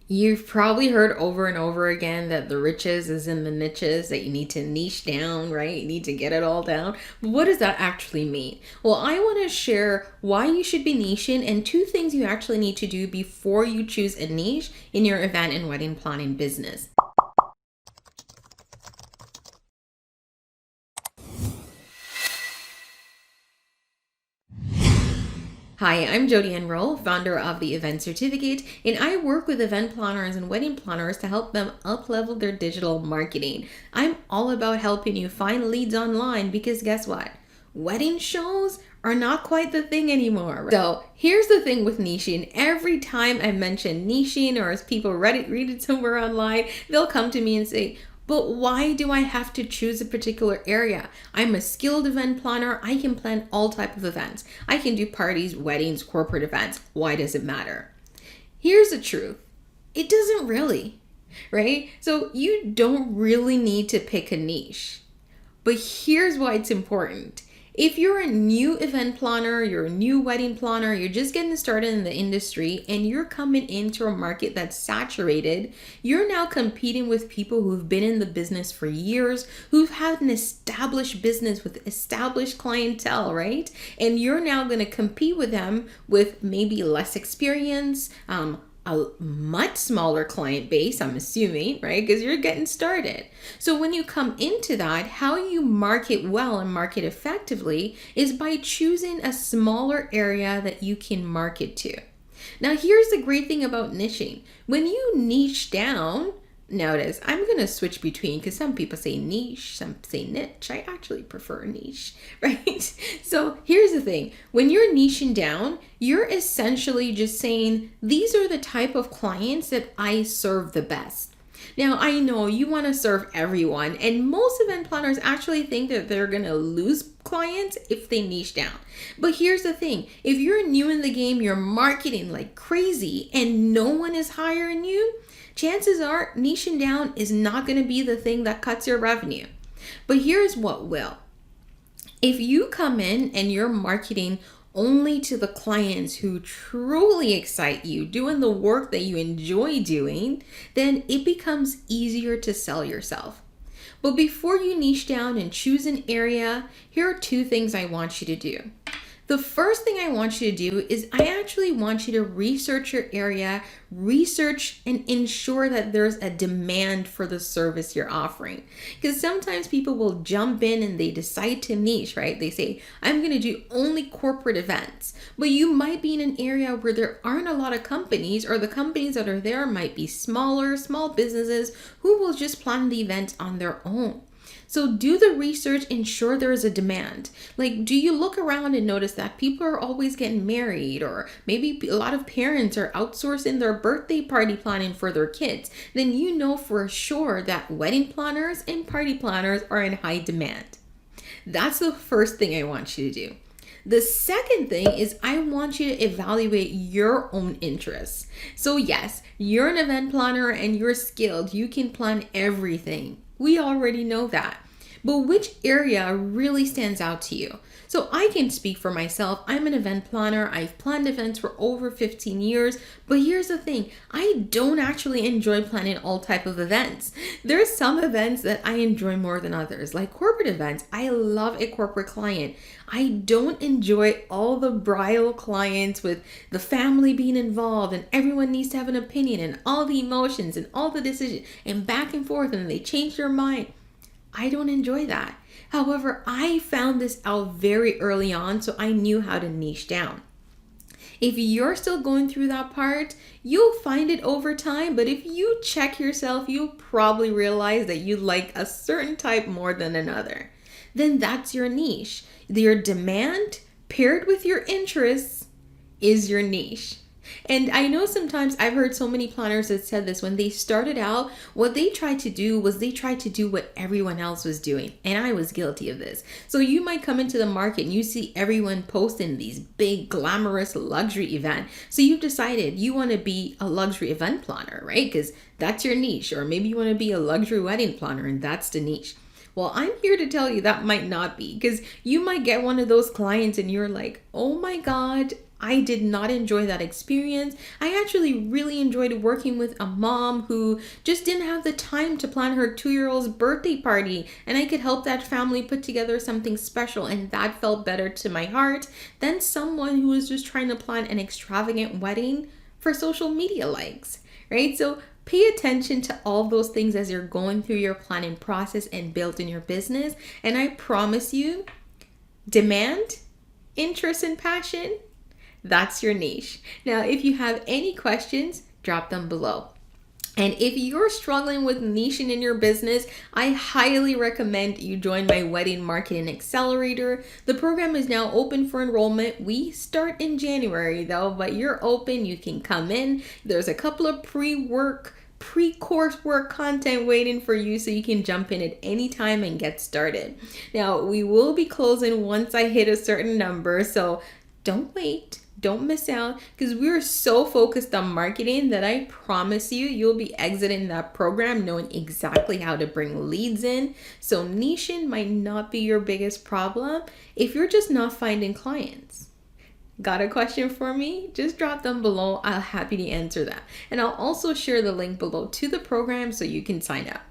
You've probably heard over and over again that the riches is in the niches, that you need to niche down, right? You need to get it all down. But what does that actually mean? Well, I want to share why you should be niching and two things you actually need to do before you choose a niche in your event and wedding planning business. Hi, I'm Jody Enroll, founder of the Event Certificate, and I work with event planners and wedding planners to help them up-level their digital marketing. I'm all about helping you find leads online because guess what? Wedding shows are not quite the thing anymore. Right? So here's the thing with niching. Every time I mention niching or as people read it somewhere online, they'll come to me and say, but why do I have to choose a particular area? I'm a skilled event planner. I can plan all type of events. I can do parties, weddings, corporate events. Why does it matter? Here's the truth. It doesn't really, right? So you don't really need to pick a niche. But here's why it's important. If you're a new event planner, you're a new wedding planner, you're just getting started in the industry and you're coming into a market that's saturated, you're now competing with people who've been in the business for years, who've had an established business with established clientele, right? And you're now going to compete with them with maybe less experience, a much smaller client base, I'm assuming, right? Because you're getting started. So when you come into that, how you market well and market effectively is by choosing a smaller area that you can market to. Now, here's the great thing about niching. When you niche down, notice I'm going to switch between because some people say niche, some say niche. I actually prefer niche, right? So here's the thing. When you're niching down, you're essentially just saying, these are the type of clients that I serve the best. Now, I know you want to serve everyone, and most event planners actually think that they're going to lose clients if they niche down. But here's the thing. If you're new in the game, you're marketing like crazy, and no one is hiring you, chances are niching down is not going to be the thing that cuts your revenue. But here's what will. If you come in and you're marketing only to the clients who truly excite you, doing the work that you enjoy doing, then it becomes easier to sell yourself. But before you niche down and choose an area, here are two things I want you to do. The first thing I want you to do is I actually want you to research your area, research and ensure that there's a demand for the service you're offering. Because sometimes people will jump in and they decide to niche, right? They say, I'm going to do only corporate events. But you might be in an area where there aren't a lot of companies, or the companies that are there might be small businesses who will just plan the event on their own. So do the research, ensure there is a demand. Like, do you look around and notice that people are always getting married, or maybe a lot of parents are outsourcing their birthday party planning for their kids? Then you know for sure that wedding planners and party planners are in high demand. That's the first thing I want you to do. The second thing is I want you to evaluate your own interests. So yes, you're an event planner and you're skilled. You can plan everything. We already know that. But which area really stands out to you? So I can speak for myself. I'm an event planner. I've planned events for over 15 years. But here's the thing. I don't actually enjoy planning all type of events. There's some events that I enjoy more than others, like corporate events. I love a corporate client. I don't enjoy all the bridal clients with the family being involved and everyone needs to have an opinion and all the emotions and all the decisions and back and forth and they change their mind. I don't enjoy that. However, I found this out very early on, so I knew how to niche down. If you're still going through that part, you'll find it over time, but if you check yourself, you'll probably realize that you like a certain type more than another. Then that's your niche. Your demand paired with your interests is your niche. And I know sometimes I've heard so many planners that said this when they started out, what they tried to do was they tried to do what everyone else was doing. And I was guilty of this. So you might come into the market and you see everyone posting these big glamorous luxury event. So you've decided you want to be a luxury event planner, right? Because that's your niche. Or maybe you want to be a luxury wedding planner and that's the niche. Well, I'm here to tell you that might not be, because you might get one of those clients and you're like, oh my God, I did not enjoy that experience. I actually really enjoyed working with a mom who just didn't have the time to plan her 2-year-old's birthday party, and I could help that family put together something special, and that felt better to my heart than someone who was just trying to plan an extravagant wedding for social media likes, right? So pay attention to all those things as you're going through your planning process and building your business, and I promise you, demand, interest, and passion, that's your niche. Now, if you have any questions, drop them below. And if you're struggling with niching in your business, I highly recommend you join my Wedding Marketing Accelerator. The program is now open for enrollment. We start in January though, but you're open. You can come in. There's a couple of pre-course work content waiting for you, so you can jump in at any time and get started. Now, we will be closing once I hit a certain number, so don't wait. Don't miss out, because we're so focused on marketing that I promise you, you'll be exiting that program knowing exactly how to bring leads in. So niching might not be your biggest problem if you're just not finding clients. Got a question for me? Just drop them below. I'll happy to answer that. And I'll also share the link below to the program so you can sign up.